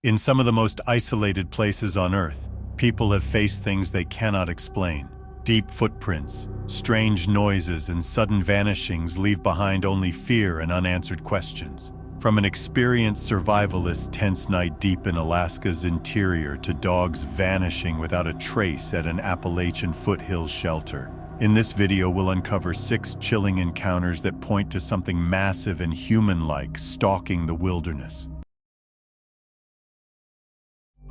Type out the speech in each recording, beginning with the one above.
In some of the most isolated places on Earth, people have faced things they cannot explain. Deep footprints, strange noises, and sudden vanishings leave behind only fear and unanswered questions. From an experienced survivalist's tense night deep in Alaska's interior to dogs vanishing without a trace at an Appalachian foothills shelter. In this video, we'll uncover 6 chilling encounters that point to something massive and human-like stalking the wilderness.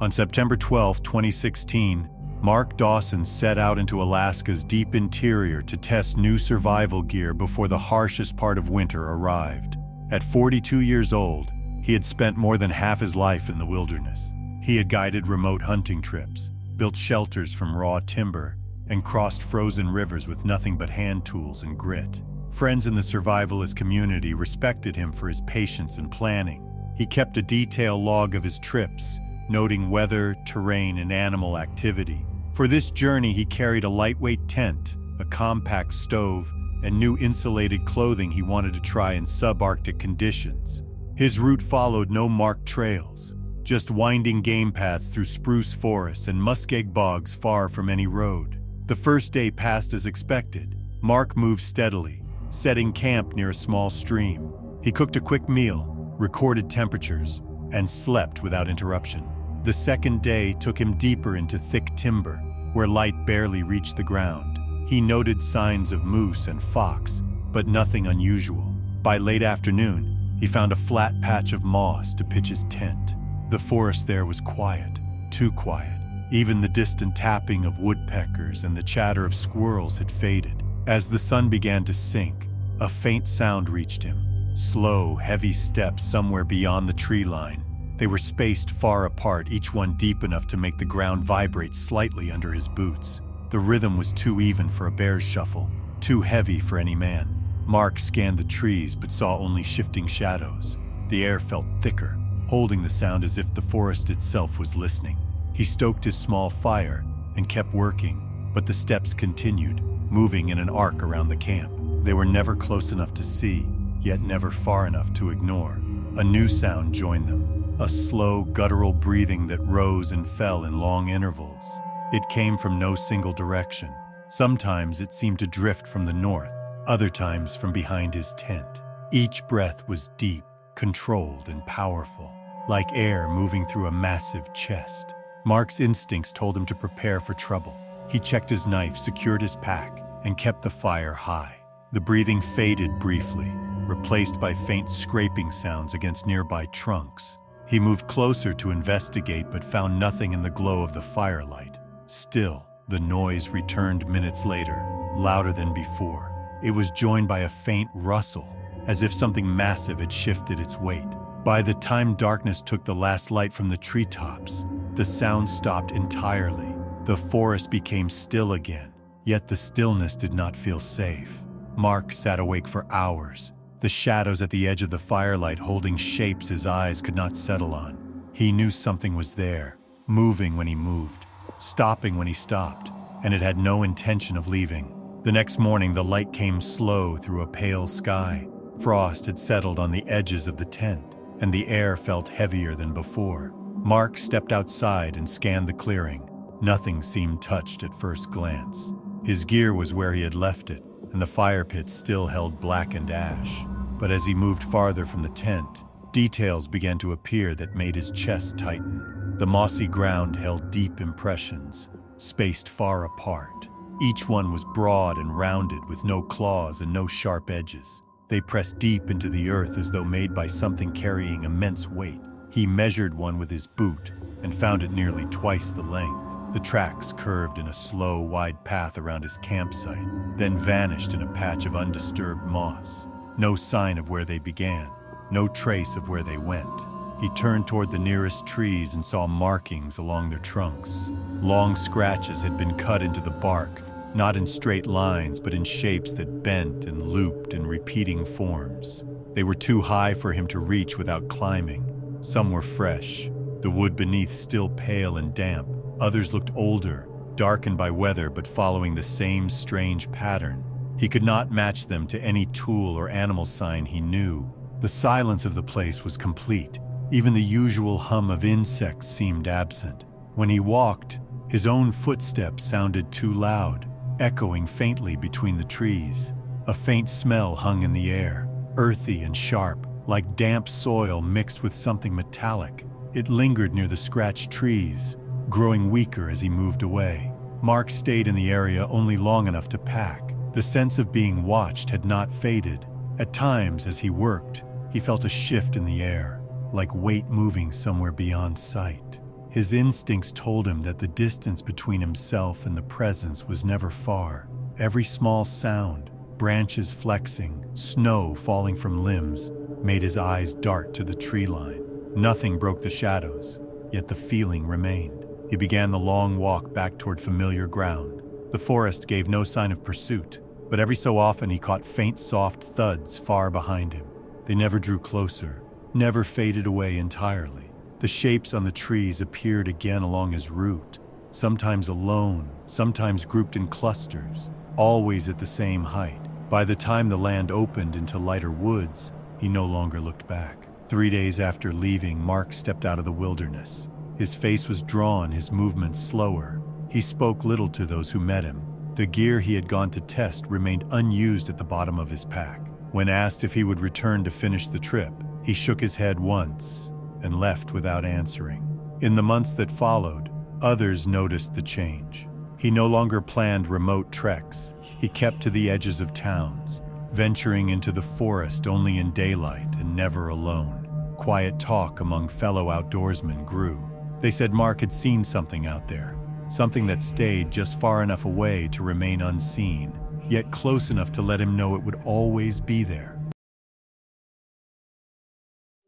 On September 12, 2016, Mark Dawson set out into Alaska's deep interior to test new survival gear before the harshest part of winter arrived. At 42 years old, he had spent more than half his life in the wilderness. He had guided remote hunting trips, built shelters from raw timber, and crossed frozen rivers with nothing but hand tools and grit. Friends in the survivalist community respected him for his patience and planning. He kept a detailed log of his trips, noting weather, terrain, and animal activity. For this journey, he carried a lightweight tent, a compact stove, and new insulated clothing he wanted to try in subarctic conditions. His route followed no marked trails, just winding game paths through spruce forests and muskeg bogs far from any road. The first day passed as expected. Mark moved steadily, setting camp near a small stream. He cooked a quick meal, recorded temperatures, and slept without interruption. The second day took him deeper into thick timber, where light barely reached the ground. He noted signs of moose and fox, but nothing unusual. By late afternoon, he found a flat patch of moss to pitch his tent. The forest there was quiet, too quiet. Even the distant tapping of woodpeckers and the chatter of squirrels had faded. As the sun began to sink, a faint sound reached him. Slow, heavy steps somewhere beyond the tree line. They were spaced far apart, each one deep enough to make the ground vibrate slightly under his boots. The rhythm was too even for a bear's shuffle, too heavy for any man. Mark scanned the trees but saw only shifting shadows. The air felt thicker, holding the sound as if the forest itself was listening. He stoked his small fire and kept working, but the steps continued, moving in an arc around the camp. They were never close enough to see, yet never far enough to ignore. A new sound joined them. A slow, guttural breathing that rose and fell in long intervals. It came from no single direction. Sometimes it seemed to drift from the north, other times from behind his tent. Each breath was deep, controlled, and powerful, like air moving through a massive chest. Mark's instincts told him to prepare for trouble. He checked his knife, secured his pack, and kept the fire high. The breathing faded briefly, replaced by faint scraping sounds against nearby trunks. He moved closer to investigate but found nothing in the glow of the firelight. Still, the noise returned minutes later, louder than before. It was joined by a faint rustle, as if something massive had shifted its weight. By the time darkness took the last light from the treetops, the sound stopped entirely. The forest became still again, yet the stillness did not feel safe. Mark sat awake for hours, the shadows at the edge of the firelight holding shapes his eyes could not settle on. He knew something was there, moving when he moved, stopping when he stopped, and it had no intention of leaving. The next morning, the light came slow through a pale sky. Frost had settled on the edges of the tent, and the air felt heavier than before. Mark stepped outside and scanned the clearing. Nothing seemed touched at first glance. His gear was where he had left it, and the fire pit still held blackened ash. But as he moved farther from the tent, details began to appear that made his chest tighten. The mossy ground held deep impressions, spaced far apart. Each one was broad and rounded with no claws and no sharp edges. They pressed deep into the earth as though made by something carrying immense weight. He measured one with his boot and found it nearly twice the length. The tracks curved in a slow, wide path around his campsite, then vanished in a patch of undisturbed moss. No sign of where they began, no trace of where they went. He turned toward the nearest trees and saw markings along their trunks. Long scratches had been cut into the bark, not in straight lines but in shapes that bent and looped in repeating forms. They were too high for him to reach without climbing. Some were fresh, the wood beneath still pale and damp. Others looked older, darkened by weather but following the same strange pattern. He could not match them to any tool or animal sign he knew. The silence of the place was complete. Even the usual hum of insects seemed absent. When he walked, his own footsteps sounded too loud, echoing faintly between the trees. A faint smell hung in the air, earthy and sharp, like damp soil mixed with something metallic. It lingered near the scratched trees, growing weaker as he moved away. Mark stayed in the area only long enough to pack. The sense of being watched had not faded. At times, as he worked, he felt a shift in the air, like weight moving somewhere beyond sight. His instincts told him that the distance between himself and the presence was never far. Every small sound, branches flexing, snow falling from limbs, made his eyes dart to the tree line. Nothing broke the shadows, yet the feeling remained. He began the long walk back toward familiar ground. The forest gave no sign of pursuit, but every so often he caught faint, soft thuds far behind him. They never drew closer, never faded away entirely. The shapes on the trees appeared again along his route, sometimes alone, sometimes grouped in clusters, always at the same height. By the time the land opened into lighter woods, he no longer looked back. 3 days after leaving, Mark stepped out of the wilderness. His face was drawn, his movements slower. He spoke little to those who met him. The gear he had gone to test remained unused at the bottom of his pack. When asked if he would return to finish the trip, he shook his head once and left without answering. In the months that followed, others noticed the change. He no longer planned remote treks. He kept to the edges of towns, venturing into the forest only in daylight and never alone. Quiet talk among fellow outdoorsmen grew. They said Mark had seen something out there, something that stayed just far enough away to remain unseen, yet close enough to let him know it would always be there.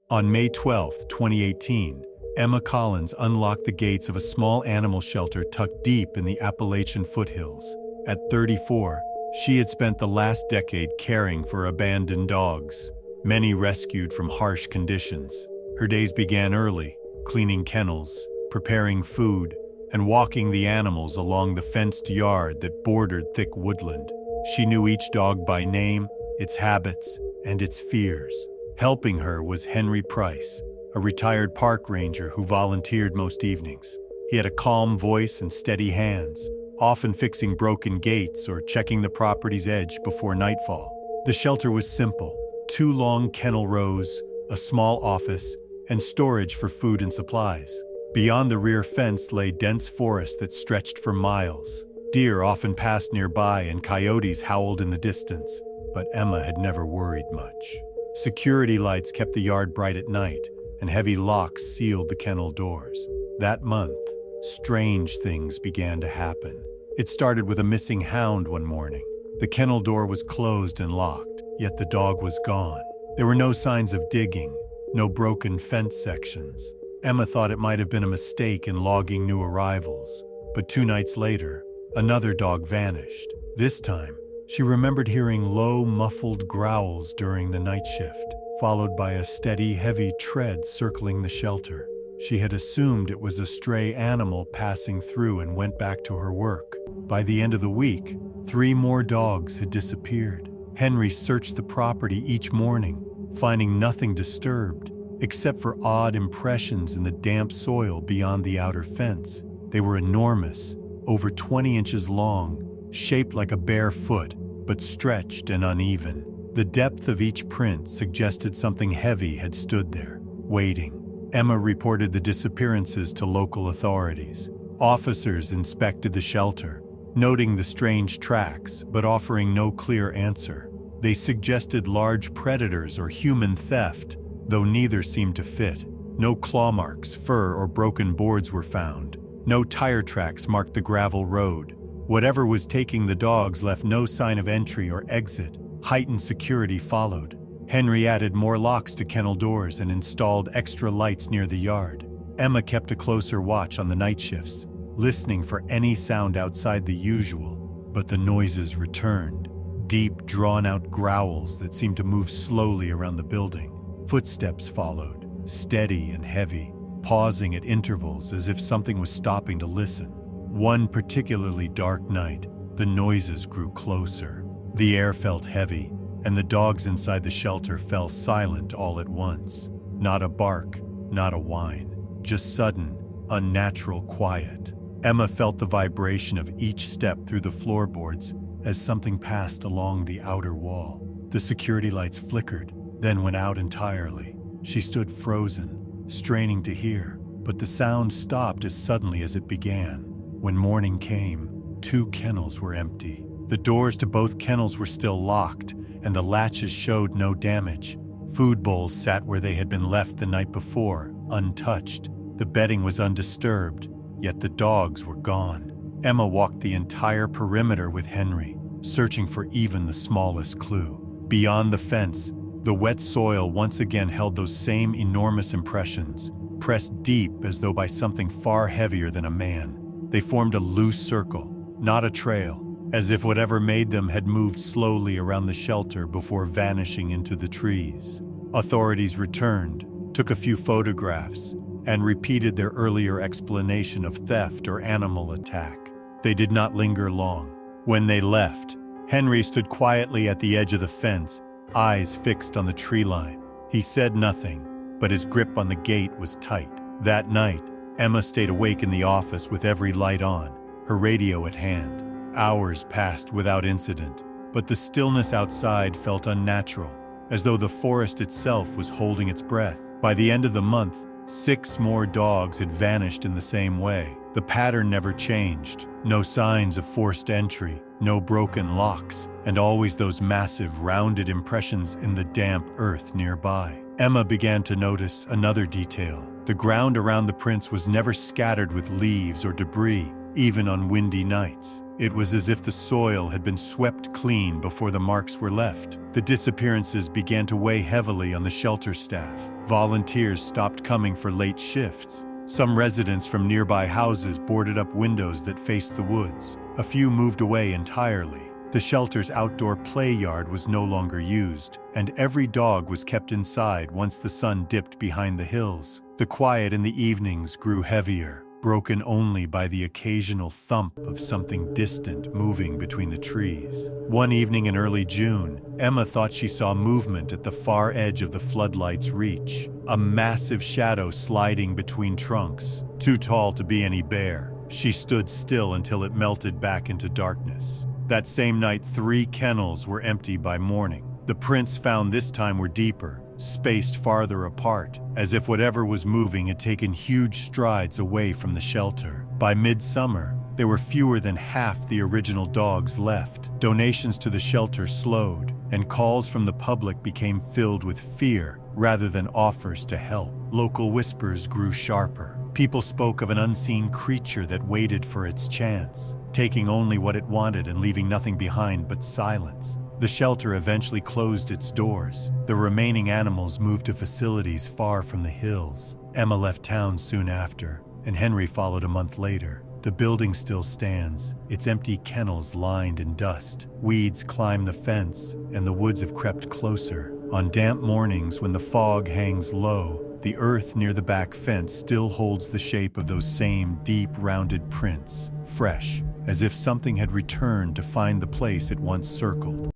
On May 12, 2018, Emma Collins unlocked the gates of a small animal shelter tucked deep in the Appalachian foothills. At 34, she had spent the last decade caring for abandoned dogs, many rescued from harsh conditions. Her days began early, cleaning kennels, preparing food, and walking the animals along the fenced yard that bordered thick woodland. She knew each dog by name, its habits, and its fears. Helping her was Henry Price, a retired park ranger who volunteered most evenings. He had a calm voice and steady hands, often fixing broken gates or checking the property's edge before nightfall. The shelter was simple: 2 long kennel rows, a small office, and storage for food and supplies. Beyond the rear fence lay dense forest that stretched for miles. Deer often passed nearby and coyotes howled in the distance, but Emma had never worried much. Security lights kept the yard bright at night, and heavy locks sealed the kennel doors. That month, strange things began to happen. It started with a missing hound one morning. The kennel door was closed and locked, yet the dog was gone. There were no signs of digging, no broken fence sections. Emma thought it might have been a mistake in logging new arrivals, but 2 nights later, another dog vanished. This time, she remembered hearing low, muffled growls during the night shift, followed by a steady, heavy tread circling the shelter. She had assumed it was a stray animal passing through and went back to her work. By the end of the week, 3 more dogs had disappeared. Henry searched the property each morning, finding nothing disturbed, except for odd impressions in the damp soil beyond the outer fence. They were enormous, over 20 inches long, shaped like a bare foot, but stretched and uneven. The depth of each print suggested something heavy had stood there, waiting. Emma reported the disappearances to local authorities. Officers inspected the shelter, noting the strange tracks but offering no clear answer. They suggested large predators or human theft, though neither seemed to fit. No claw marks, fur, or broken boards were found. No tire tracks marked the gravel road. Whatever was taking the dogs left no sign of entry or exit. Heightened security followed. Henry added more locks to kennel doors and installed extra lights near the yard. Emma kept a closer watch on the night shifts, listening for any sound outside the usual. But the noises returned. Deep, drawn-out growls that seemed to move slowly around the building. Footsteps followed, steady and heavy, pausing at intervals as if something was stopping to listen. One particularly dark night, the noises grew closer. The air felt heavy, and the dogs inside the shelter fell silent all at once. Not a bark, not a whine, just sudden, unnatural quiet. Emma felt the vibration of each step through the floorboards as something passed along the outer wall. The security lights flickered, then went out entirely. She stood frozen, straining to hear, but the sound stopped as suddenly as it began. When morning came, 2 kennels were empty. The doors to both kennels were still locked, and the latches showed no damage. Food bowls sat where they had been left the night before, untouched. The bedding was undisturbed, yet the dogs were gone. Emma walked the entire perimeter with Henry, searching for even the smallest clue. Beyond the fence, the wet soil once again held those same enormous impressions, pressed deep as though by something far heavier than a man. They formed a loose circle, not a trail, as if whatever made them had moved slowly around the shelter before vanishing into the trees. Authorities returned, took a few photographs, and repeated their earlier explanation of theft or animal attack. They did not linger long. When they left, Henry stood quietly at the edge of the fence, eyes fixed on the tree line. He said nothing, but his grip on the gate was tight. That night, Emma stayed awake in the office with every light on, her radio at hand. Hours passed without incident, but the stillness outside felt unnatural, as though the forest itself was holding its breath. By the end of the month, 6 more dogs had vanished in the same way. The pattern never changed. No signs of forced entry, no broken locks, and always those massive, rounded impressions in the damp earth nearby. Emma began to notice another detail. The ground around the prints was never scattered with leaves or debris, even on windy nights. It was as if the soil had been swept clean before the marks were left. The disappearances began to weigh heavily on the shelter staff. Volunteers stopped coming for late shifts. Some residents from nearby houses boarded up windows that faced the woods. A few moved away entirely. The shelter's outdoor play yard was no longer used, and every dog was kept inside once the sun dipped behind the hills. The quiet in the evenings grew heavier, broken only by the occasional thump of something distant moving between the trees. One evening in early June, Emma thought she saw movement at the far edge of the floodlight's reach. A massive shadow sliding between trunks, too tall to be any bear. She stood still until it melted back into darkness. That same night, 3 kennels were empty by morning. The prints found this time were deeper, spaced farther apart, as if whatever was moving had taken huge strides away from the shelter. By midsummer, there were fewer than half the original dogs left. Donations to the shelter slowed, and calls from the public became filled with fear rather than offers to help. Local whispers grew sharper. People spoke of an unseen creature that waited for its chance, taking only what it wanted and leaving nothing behind but silence. The shelter eventually closed its doors. The remaining animals moved to facilities far from the hills. Emma left town soon after, and Henry followed a month later. The building still stands, its empty kennels lined in dust. Weeds climb the fence, and the woods have crept closer. On damp mornings when the fog hangs low, the earth near the back fence still holds the shape of those same deep, rounded prints, fresh, as if something had returned to find the place it once circled.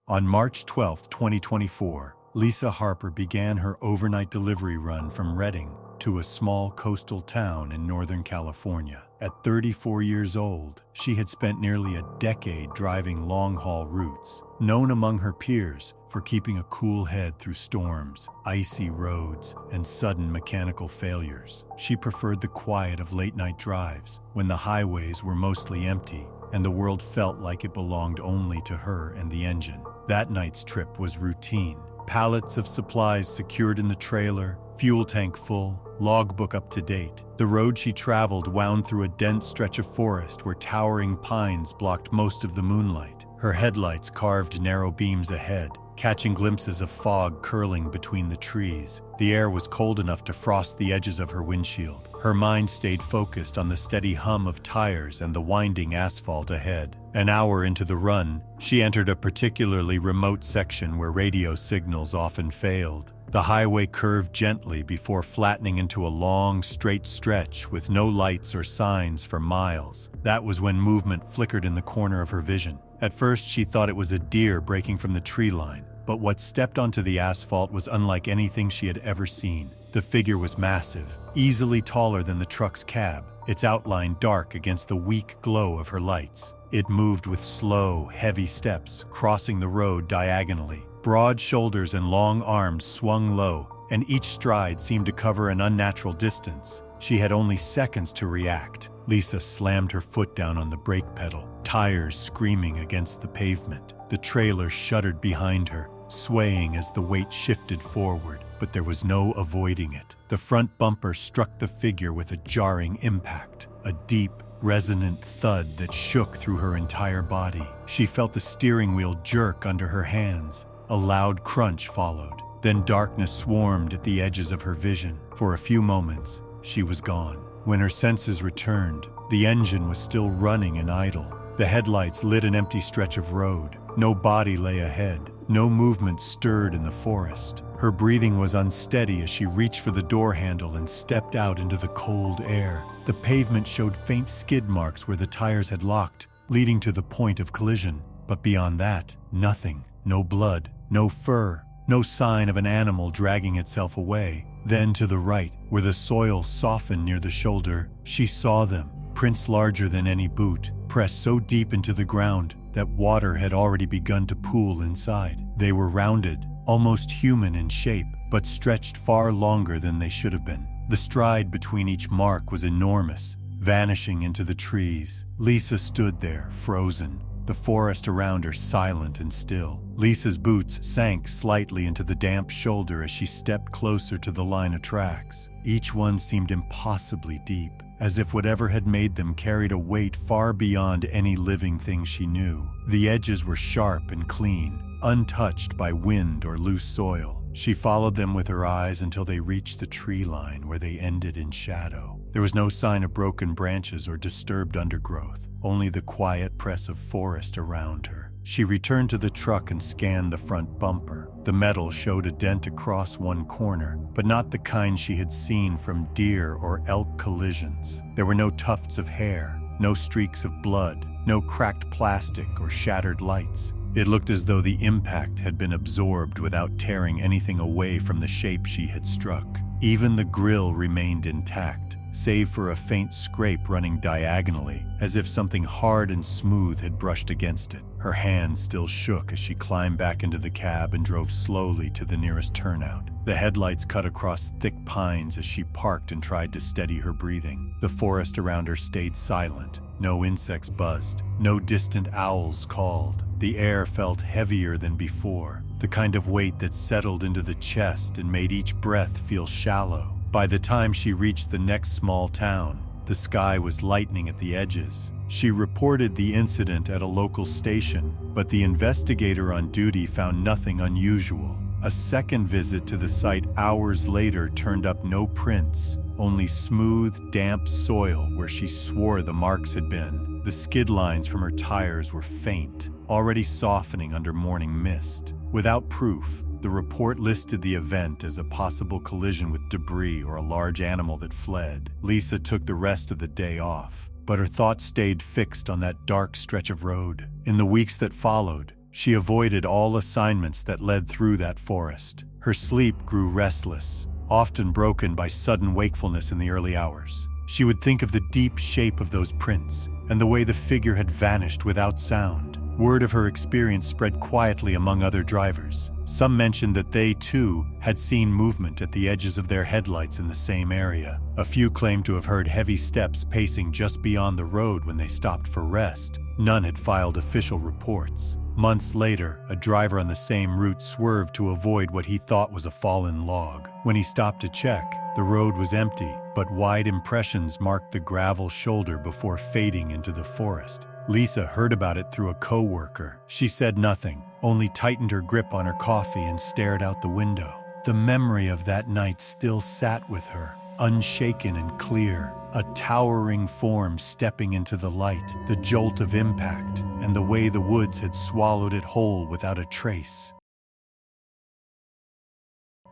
On March 12, 2024, Lisa Harper began her overnight delivery run from Redding to a small coastal town in Northern California. At 34 years old, she had spent nearly a decade driving long-haul routes, known among her peers for keeping a cool head through storms, icy roads, and sudden mechanical failures. She preferred the quiet of late-night drives, when the highways were mostly empty and the world felt like it belonged only to her and the engine. That night's trip was routine. Pallets of supplies secured in the trailer, fuel tank full, logbook up to date. The road she traveled wound through a dense stretch of forest where towering pines blocked most of the moonlight. Her headlights carved narrow beams ahead, catching glimpses of fog curling between the trees. The air was cold enough to frost the edges of her windshield. Her mind stayed focused on the steady hum of tires and the winding asphalt ahead. An hour into the run, she entered a particularly remote section where radio signals often failed. The highway curved gently before flattening into a long, straight stretch with no lights or signs for miles. That was when movement flickered in the corner of her vision. At first, she thought it was a deer breaking from the tree line, but what stepped onto the asphalt was unlike anything she had ever seen. The figure was massive, easily taller than the truck's cab, its outline dark against the weak glow of her lights. It moved with slow, heavy steps, crossing the road diagonally. Broad shoulders and long arms swung low, and each stride seemed to cover an unnatural distance. She had only seconds to react. Lisa slammed her foot down on the brake pedal, tires screaming against the pavement. The trailer shuddered behind her, swaying as the weight shifted forward, but there was no avoiding it. The front bumper struck the figure with a jarring impact, a deep, resonant thud that shook through her entire body. She felt the steering wheel jerk under her hands. A loud crunch followed. Then darkness swarmed at the edges of her vision. For a few moments, she was gone. When her senses returned, the engine was still running and idle. The headlights lit an empty stretch of road. No body lay ahead. No movement stirred in the forest. Her breathing was unsteady as she reached for the door handle and stepped out into the cold air. The pavement showed faint skid marks where the tires had locked, leading to the point of collision. But beyond that, nothing. No blood, no fur, no sign of an animal dragging itself away. Then to the right, where the soil softened near the shoulder, she saw them, prints larger than any boot, pressed so deep into the ground that water had already begun to pool inside. They were rounded, almost human in shape, but stretched far longer than they should have been. The stride between each mark was enormous, vanishing into the trees. Lisa stood there, frozen, the forest around her silent and still. Lisa's boots sank slightly into the damp shoulder as she stepped closer to the line of tracks. Each one seemed impossibly deep, as if whatever had made them carried a weight far beyond any living thing she knew. The edges were sharp and clean, untouched by wind or loose soil. She followed them with her eyes until they reached the tree line where they ended in shadow. There was no sign of broken branches or disturbed undergrowth, only the quiet press of forest around her. She returned to the truck and scanned the front bumper. The metal showed a dent across one corner, but not the kind she had seen from deer or elk collisions. There were no tufts of hair, no streaks of blood, no cracked plastic or shattered lights. It looked as though the impact had been absorbed without tearing anything away from the shape she had struck. Even the grille remained intact, save for a faint scrape running diagonally, as if something hard and smooth had brushed against it. Her hands still shook as she climbed back into the cab and drove slowly to the nearest turnout. The headlights cut across thick pines as she parked and tried to steady her breathing. The forest around her stayed silent. No insects buzzed. No distant owls called. The air felt heavier than before, the kind of weight that settled into the chest and made each breath feel shallow. By the time she reached the next small town, the sky was lightening at the edges. She reported the incident at a local station, but the investigator on duty found nothing unusual. A second visit to the site hours later turned up no prints, only smooth, damp soil where she swore the marks had been. The skid lines from her tires were faint, already softening under morning mist. Without proof, the report listed the event as a possible collision with debris or a large animal that fled. Lisa took the rest of the day off, but her thoughts stayed fixed on that dark stretch of road. In the weeks that followed, she avoided all assignments that led through that forest. Her sleep grew restless, often broken by sudden wakefulness in the early hours. She would think of the deep shape of those prints and the way the figure had vanished without sound. Word of her experience spread quietly among other drivers. Some mentioned that they, too, had seen movement at the edges of their headlights in the same area. A few claimed to have heard heavy steps pacing just beyond the road when they stopped for rest. None had filed official reports. Months later, a driver on the same route swerved to avoid what he thought was a fallen log. When he stopped to check, the road was empty, but wide impressions marked the gravel shoulder before fading into the forest. Lisa heard about it through a co-worker. She said nothing, only tightened her grip on her coffee and stared out the window. The memory of that night still sat with her, unshaken and clear, a towering form stepping into the light, the jolt of impact, and the way the woods had swallowed it whole without a trace.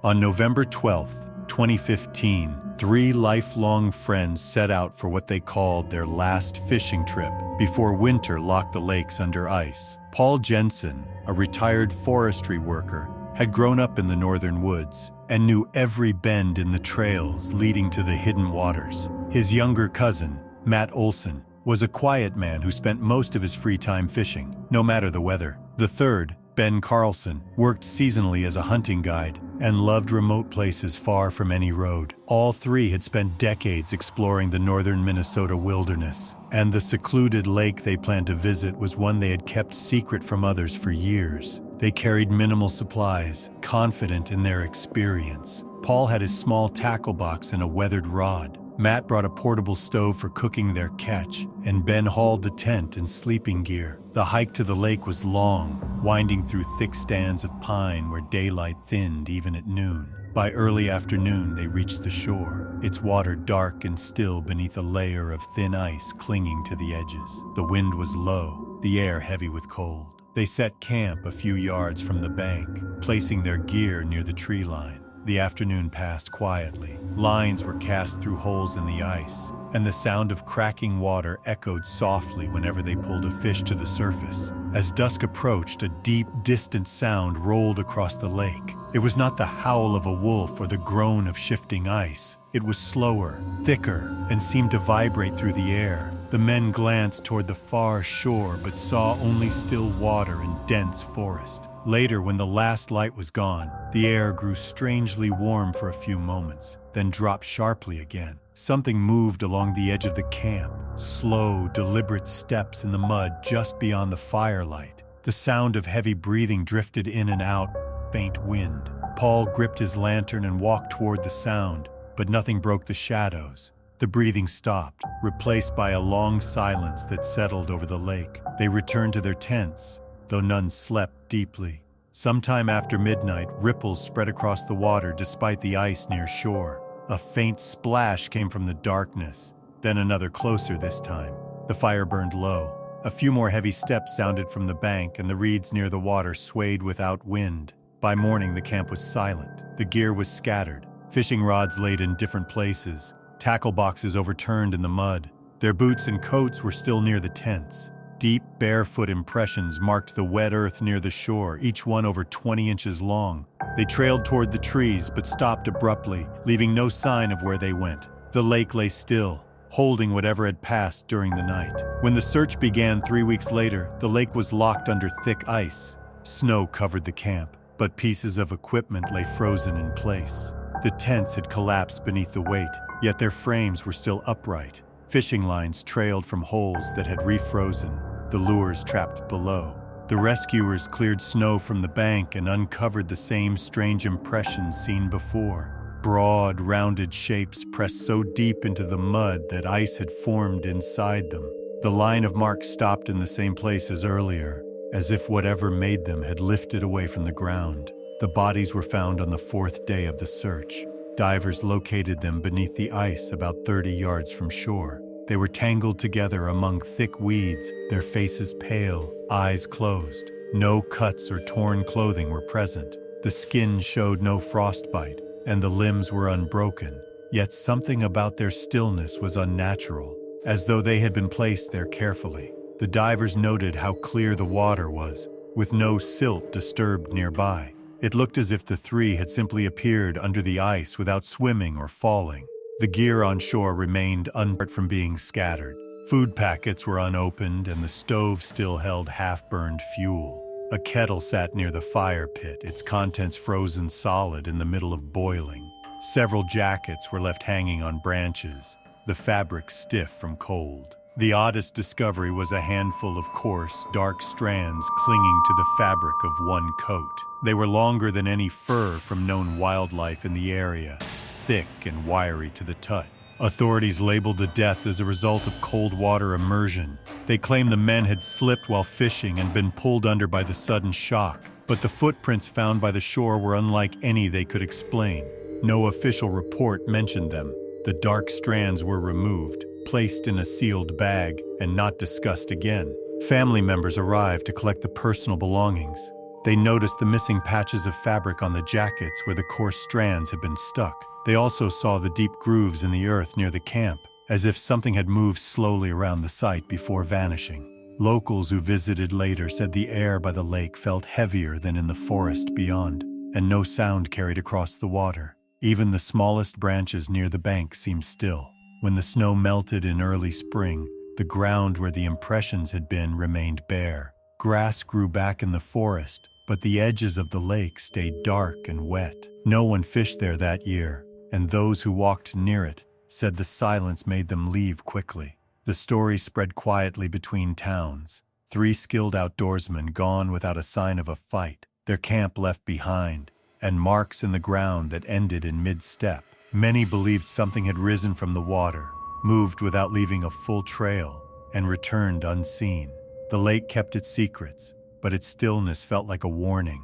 On November 12th, 2015, 3 lifelong friends set out for what they called their last fishing trip before winter locked the lakes under ice. Paul Jensen, a retired forestry worker, had grown up in the northern woods and knew every bend in the trails leading to the hidden waters. His younger cousin, Matt Olson, was a quiet man who spent most of his free time fishing, no matter the weather. The third, Ben Carlson, worked seasonally as a hunting guide and loved remote places far from any road. All 3 had spent decades exploring the northern Minnesota wilderness, and the secluded lake they planned to visit was one they had kept secret from others for years. They carried minimal supplies, confident in their experience. Paul had his small tackle box and a weathered rod. Matt brought a portable stove for cooking their catch, and Ben hauled the tent and sleeping gear. The hike to the lake was long, winding through thick stands of pine where daylight thinned even at noon. By early afternoon, they reached the shore, its water dark and still beneath a layer of thin ice clinging to the edges. The wind was low, the air heavy with cold. They set camp a few yards from the bank, placing their gear near the tree line. The afternoon passed quietly. Lines were cast through holes in the ice, and the sound of cracking water echoed softly whenever they pulled a fish to the surface. As dusk approached, a deep, distant sound rolled across the lake. It was not the howl of a wolf or the groan of shifting ice. It was slower, thicker, and seemed to vibrate through the air. The men glanced toward the far shore but saw only still water and dense forest. Later, when the last light was gone, the air grew strangely warm for a few moments, then dropped sharply again. Something moved along the edge of the camp, slow, deliberate steps in the mud just beyond the firelight. The sound of heavy breathing drifted in and out, faint wind. Paul gripped his lantern and walked toward the sound, but nothing broke the shadows. The breathing stopped, replaced by a long silence that settled over the lake. They returned to their tents, though none slept deeply. Sometime after midnight, ripples spread across the water despite the ice near shore. A faint splash came from the darkness, then another closer this time. The fire burned low. A few more heavy steps sounded from the bank, and the reeds near the water swayed without wind. By morning, the camp was silent. The gear was scattered, fishing rods laid in different places, tackle boxes overturned in the mud. Their boots and coats were still near the tents. Deep, barefoot impressions marked the wet earth near the shore, each one over 20 inches long. They trailed toward the trees, but stopped abruptly, leaving no sign of where they went. The lake lay still, holding whatever had passed during the night. When the search began 3 weeks later, the lake was locked under thick ice. Snow covered the camp, but pieces of equipment lay frozen in place. The tents had collapsed beneath the weight, yet their frames were still upright. Fishing lines trailed from holes that had refrozen, the lures trapped below. The rescuers cleared snow from the bank and uncovered the same strange impressions seen before. Broad, rounded shapes pressed so deep into the mud that ice had formed inside them. The line of marks stopped in the same place as earlier, as if whatever made them had lifted away from the ground. The bodies were found on the 4th day of the search. Divers located them beneath the ice about 30 yards from shore. They were tangled together among thick weeds, their faces pale, eyes closed. No cuts or torn clothing were present. The skin showed no frostbite, and the limbs were unbroken. Yet something about their stillness was unnatural, as though they had been placed there carefully. The divers noted how clear the water was, with no silt disturbed nearby. It looked as if the 3 had simply appeared under the ice without swimming or falling. The gear on shore remained unhurt from being scattered. Food packets were unopened, and the stove still held half-burned fuel. A kettle sat near the fire pit, its contents frozen solid in the middle of boiling. Several jackets were left hanging on branches, the fabric stiff from cold. The oddest discovery was a handful of coarse, dark strands clinging to the fabric of one coat. They were longer than any fur from known wildlife in the area, thick and wiry to the touch. Authorities labeled the deaths as a result of cold water immersion. They claimed the men had slipped while fishing and been pulled under by the sudden shock, but the footprints found by the shore were unlike any they could explain. No official report mentioned them. The dark strands were removed, placed in a sealed bag, and not discussed again. Family members arrived to collect the personal belongings. They noticed the missing patches of fabric on the jackets where the coarse strands had been stuck. They also saw the deep grooves in the earth near the camp, as if something had moved slowly around the site before vanishing. Locals who visited later said the air by the lake felt heavier than in the forest beyond, and no sound carried across the water. Even the smallest branches near the bank seemed still. When the snow melted in early spring, the ground where the impressions had been remained bare. Grass grew back in the forest, but the edges of the lake stayed dark and wet. No one fished there that year, and those who walked near it said the silence made them leave quickly. The story spread quietly between towns. 3 skilled outdoorsmen gone without a sign of a fight, their camp left behind, and marks in the ground that ended in mid-step. Many believed something had risen from the water, moved without leaving a full trail, and returned unseen. The lake kept its secrets, but its stillness felt like a warning.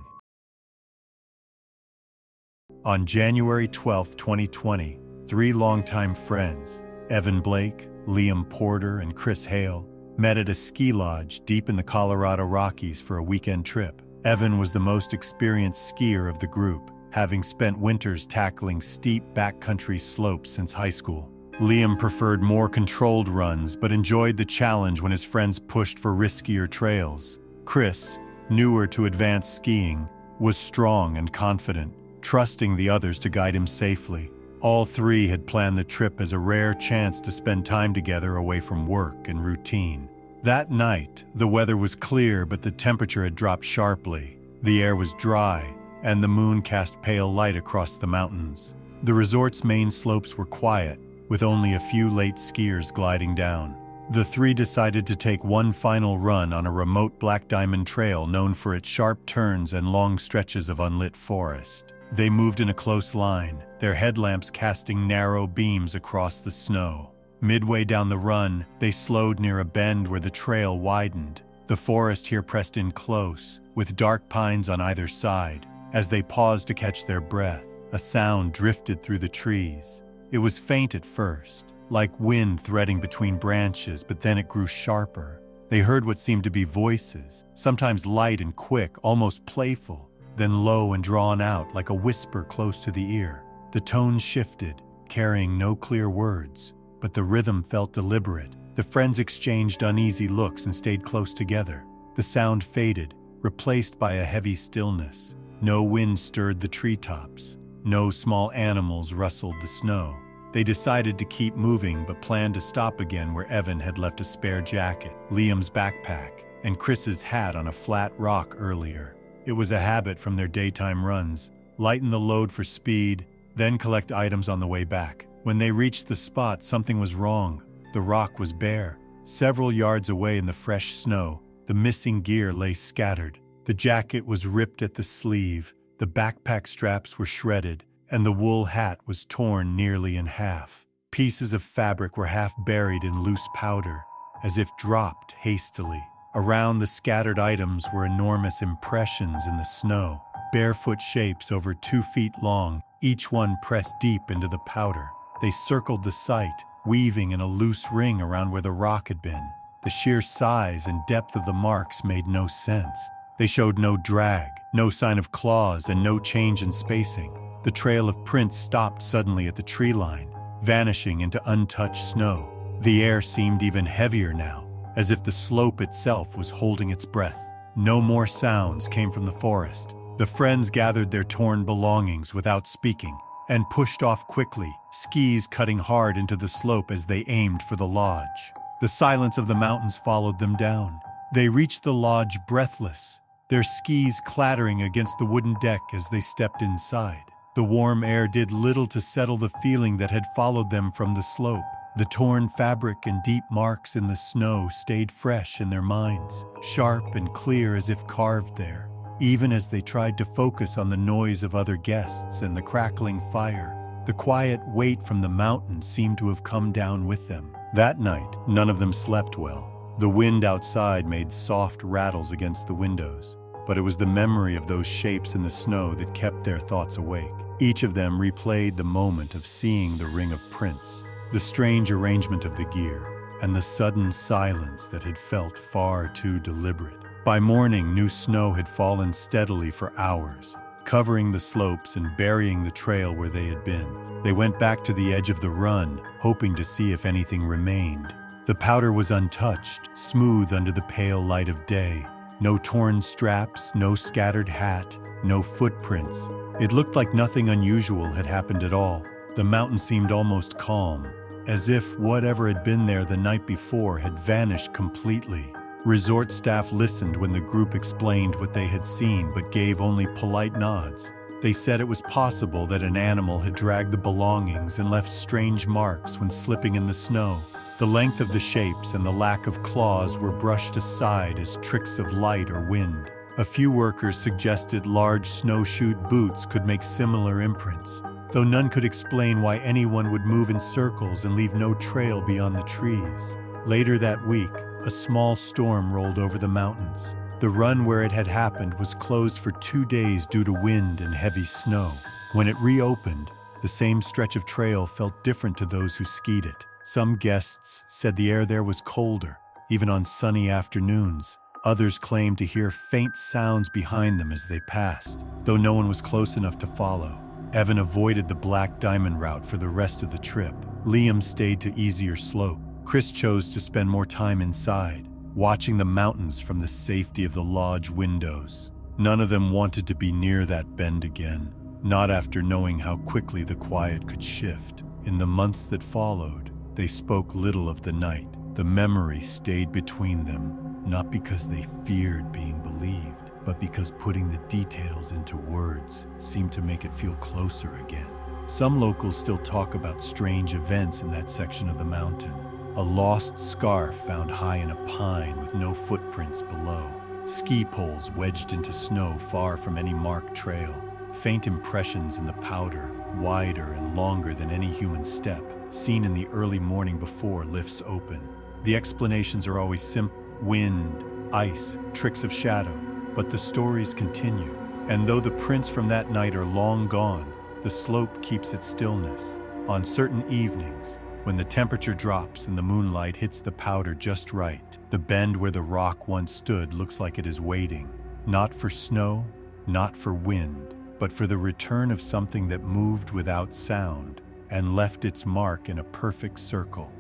On January 12, 2020, 3 longtime friends, Evan Blake, Liam Porter, and Chris Hale, met at a ski lodge deep in the Colorado Rockies for a weekend trip. Evan was the most experienced skier of the group, having spent winters tackling steep backcountry slopes since high school. Liam preferred more controlled runs but enjoyed the challenge when his friends pushed for riskier trails. Chris, newer to advanced skiing, was strong and confident, trusting the others to guide him safely. All 3 had planned the trip as a rare chance to spend time together away from work and routine. That night, the weather was clear but the temperature had dropped sharply. The air was dry, and the moon cast pale light across the mountains. The resort's main slopes were quiet, with only a few late skiers gliding down. The 3 decided to take one final run on a remote Black Diamond trail known for its sharp turns and long stretches of unlit forest. They moved in a close line, their headlamps casting narrow beams across the snow. Midway down the run, they slowed near a bend where the trail widened. The forest here pressed in close, with dark pines on either side. As they paused to catch their breath, a sound drifted through the trees. It was faint at first, like wind threading between branches, but then it grew sharper. They heard what seemed to be voices, sometimes light and quick, almost playful, then low and drawn out like a whisper close to the ear. The tone shifted, carrying no clear words, but the rhythm felt deliberate. The friends exchanged uneasy looks and stayed close together. The sound faded, replaced by a heavy stillness. No wind stirred the treetops. No small animals rustled the snow. They decided to keep moving but planned to stop again where Evan had left a spare jacket, Liam's backpack, and Chris's hat on a flat rock earlier. It was a habit from their daytime runs: lighten the load for speed, then collect items on the way back. When they reached the spot, something was wrong. The rock was bare. Several yards away in the fresh snow, the missing gear lay scattered. The jacket was ripped at the sleeve, the backpack straps were shredded, and the wool hat was torn nearly in half. Pieces of fabric were half buried in loose powder, as if dropped hastily. Around the scattered items were enormous impressions in the snow, barefoot shapes over 2 feet long, each one pressed deep into the powder. They circled the site, weaving in a loose ring around where the rock had been. The sheer size and depth of the marks made no sense. They showed no drag, no sign of claws, and no change in spacing. The trail of prints stopped suddenly at the tree line, vanishing into untouched snow. The air seemed even heavier now, as if the slope itself was holding its breath. No more sounds came from the forest. The friends gathered their torn belongings without speaking and pushed off quickly, skis cutting hard into the slope as they aimed for the lodge. The silence of the mountains followed them down. They reached the lodge breathless, their skis clattering against the wooden deck as they stepped inside. The warm air did little to settle the feeling that had followed them from the slope. The torn fabric and deep marks in the snow stayed fresh in their minds, sharp and clear as if carved there. Even as they tried to focus on the noise of other guests and the crackling fire, The quiet weight from the mountain seemed to have come down with them. That night, none of them slept well. The wind outside made soft rattles against the windows, but it was the memory of those shapes in the snow that kept their thoughts awake. Each of them replayed the moment of seeing the ring of prints, the strange arrangement of the gear, and the sudden silence that had felt far too deliberate. By morning, new snow had fallen steadily for hours, covering the slopes and burying the trail where they had been. They went back to the edge of the run, hoping to see if anything remained. The powder was untouched, smooth under the pale light of day. No torn straps, no scattered hat, no footprints. It looked like nothing unusual had happened at all. The mountain seemed almost calm, as if whatever had been there the night before had vanished completely. Resort staff listened when the group explained what they had seen, but gave only polite nods. They said it was possible that an animal had dragged the belongings and left strange marks when slipping in the snow. The length of the shapes and the lack of claws were brushed aside as tricks of light or wind. A few workers suggested large snowshoed boots could make similar imprints, though none could explain why anyone would move in circles and leave no trail beyond the trees. Later that week, a small storm rolled over the mountains. The run where it had happened was closed for 2 days due to wind and heavy snow. When it reopened, the same stretch of trail felt different to those who skied it. Some guests said the air there was colder, even on sunny afternoons. Others claimed to hear faint sounds behind them as they passed, though no one was close enough to follow. Evan avoided the Black Diamond route for the rest of the trip. Liam stayed to easier slope. Chris chose to spend more time inside, watching the mountains from the safety of the lodge windows. None of them wanted to be near that bend again, not after knowing how quickly the quiet could shift. In the months that followed, they spoke little of the night. The memory stayed between them, not because they feared being believed, but because putting the details into words seemed to make it feel closer again. Some locals still talk about strange events in that section of the mountain. A lost scarf found high in a pine with no footprints below. Ski poles wedged into snow far from any marked trail. Faint impressions in the powder, wider and longer than any human step, seen in the early morning before lifts open. The explanations are always simple: wind, ice, tricks of shadow. But the stories continue. And though the prints from that night are long gone, the slope keeps its stillness. On certain evenings, when the temperature drops and the moonlight hits the powder just right, the bend where the rock once stood looks like it is waiting, not for snow, not for wind, but for the return of something that moved without sound and left its mark in a perfect circle.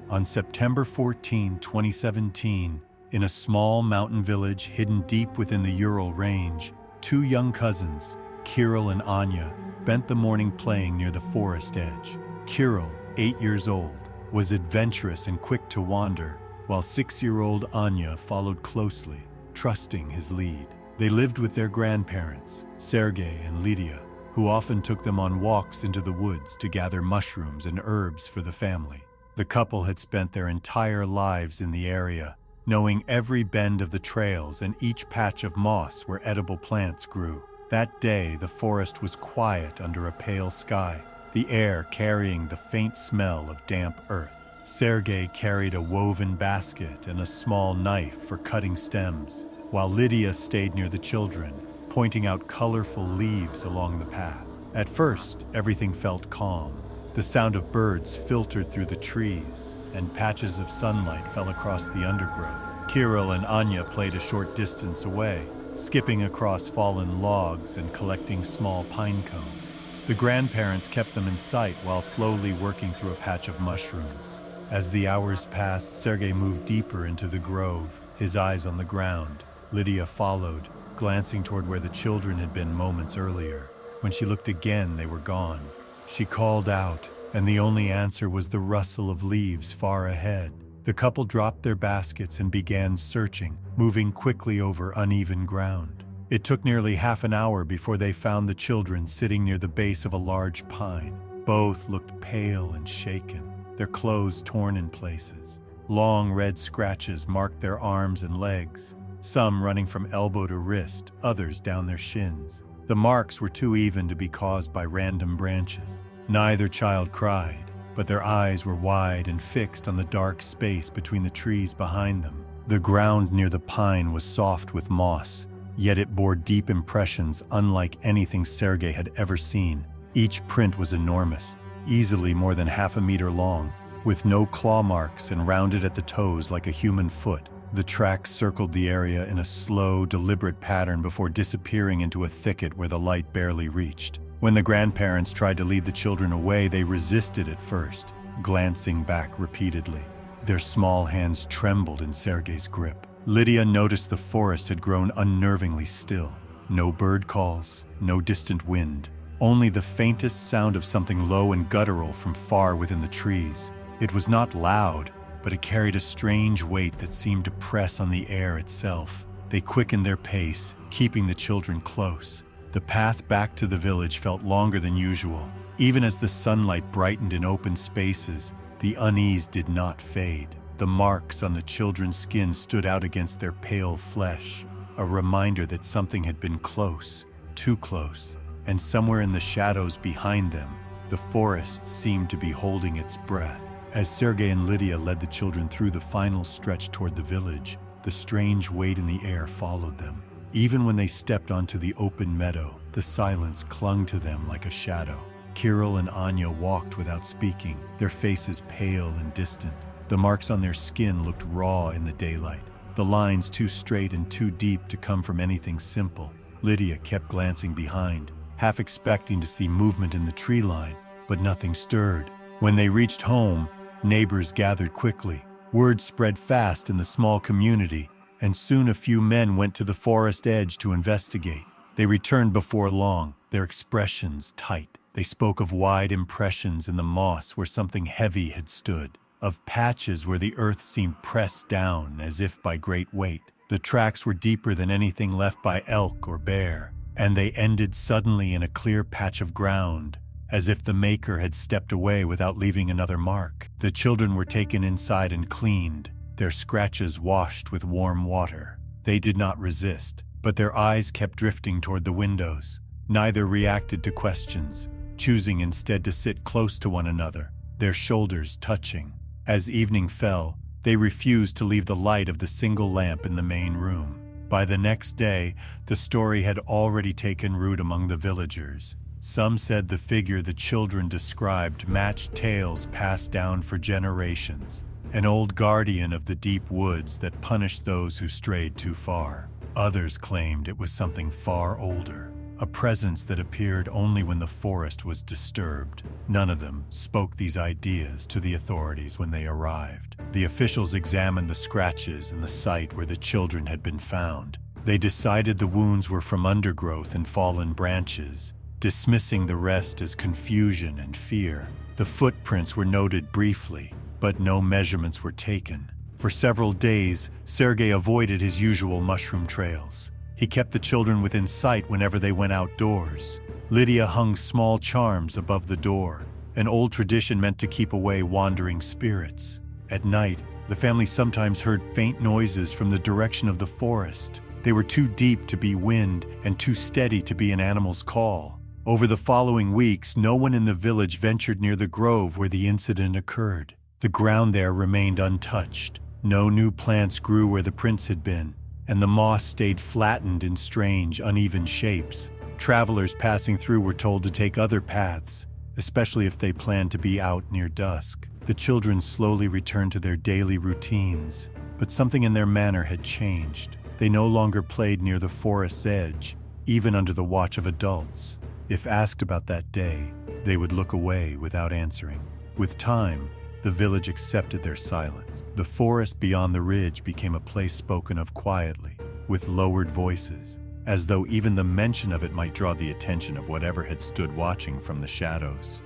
On September 14, 2017, in a small mountain village hidden deep within the Ural Range, 2 young cousins, Kirill and Anya, spent the morning playing near the forest edge. Kirill, 8 years old, was adventurous and quick to wander, while 6-year-old Anya followed closely, trusting his lead. They lived with their grandparents, Sergei and Lydia, who often took them on walks into the woods to gather mushrooms and herbs for the family. The couple had spent their entire lives in the area, knowing every bend of the trails and each patch of moss where edible plants grew. That day, the forest was quiet under a pale sky, the air carrying the faint smell of damp earth. Sergei carried a woven basket and a small knife for cutting stems, while Lydia stayed near the children, pointing out colorful leaves along the path. At first, everything felt calm. The sound of birds filtered through the trees, and patches of sunlight fell across the undergrowth. Kirill and Anya played a short distance away, skipping across fallen logs and collecting small pine cones. The grandparents kept them in sight while slowly working through a patch of mushrooms. As the hours passed, Sergei moved deeper into the grove, his eyes on the ground. Lydia followed, glancing toward where the children had been moments earlier. When she looked again, they were gone. She called out, and the only answer was the rustle of leaves far ahead. The couple dropped their baskets and began searching, moving quickly over uneven ground. It took nearly half an hour before they found the children sitting near the base of a large pine. Both looked pale and shaken, their clothes torn in places. Long red scratches marked their arms and legs, some running from elbow to wrist, others down their shins. The marks were too even to be caused by random branches. Neither child cried, but their eyes were wide and fixed on the dark space between the trees behind them. The ground near the pine was soft with moss, yet it bore deep impressions unlike anything Sergei had ever seen. Each print was enormous, easily more than half a meter long, with no claw marks and rounded at the toes like a human foot. The tracks circled the area in a slow, deliberate pattern before disappearing into a thicket where the light barely reached. When the grandparents tried to lead the children away, they resisted at first, glancing back repeatedly. Their small hands trembled in Sergei's grip. Lydia noticed the forest had grown unnervingly still. No bird calls, no distant wind, only the faintest sound of something low and guttural from far within the trees. It was not loud, but it carried a strange weight that seemed to press on the air itself. They quickened their pace, keeping the children close. The path back to the village felt longer than usual. Even as the sunlight brightened in open spaces, the unease did not fade. The marks on the children's skin stood out against their pale flesh, a reminder that something had been close, too close, and somewhere in the shadows behind them, the forest seemed to be holding its breath. As Sergei and Lydia led the children through the final stretch toward the village, the strange weight in the air followed them. Even when they stepped onto the open meadow, the silence clung to them like a shadow. Kirill and Anya walked without speaking, their faces pale and distant. The marks on their skin looked raw in the daylight, the lines too straight and too deep to come from anything simple. Lydia kept glancing behind, half expecting to see movement in the tree line, but nothing stirred. When they reached home, neighbors gathered quickly. Word spread fast in the small community, and soon a few men went to the forest edge to investigate. They returned before long, their expressions tight. They spoke of wide impressions in the moss where something heavy had stood, of patches where the earth seemed pressed down as if by great weight. The tracks were deeper than anything left by elk or bear, and they ended suddenly in a clear patch of ground, as if the maker had stepped away without leaving another mark. The children were taken inside and cleaned, their scratches washed with warm water. They did not resist, but their eyes kept drifting toward the windows. Neither reacted to questions, choosing instead to sit close to one another, their shoulders touching. As evening fell, they refused to leave the light of the single lamp in the main room. By the next day, the story had already taken root among the villagers. Some said the figure the children described matched tales passed down for generations, an old guardian of the deep woods that punished those who strayed too far. Others claimed it was something far older, a presence that appeared only when the forest was disturbed. None of them spoke these ideas to the authorities when they arrived. The officials examined the scratches and the site where the children had been found. They decided the wounds were from undergrowth and fallen branches, dismissing the rest as confusion and fear. The footprints were noted briefly, but no measurements were taken. For several days, Sergei avoided his usual mushroom trails. He kept the children within sight whenever they went outdoors. Lydia hung small charms above the door, an old tradition meant to keep away wandering spirits. At night, the family sometimes heard faint noises from the direction of the forest. They were too deep to be wind and too steady to be an animal's call. Over the following weeks, no one in the village ventured near the grove where the incident occurred. The ground there remained untouched. No new plants grew where the prints had been, and the moss stayed flattened in strange, uneven shapes. Travelers passing through were told to take other paths, especially if they planned to be out near dusk. The children slowly returned to their daily routines, but something in their manner had changed. They no longer played near the forest's edge, even under the watch of adults. If asked about that day, they would look away without answering. With time, the village accepted their silence. The forest beyond the ridge became a place spoken of quietly, with lowered voices, as though even the mention of it might draw the attention of whatever had stood watching from the shadows.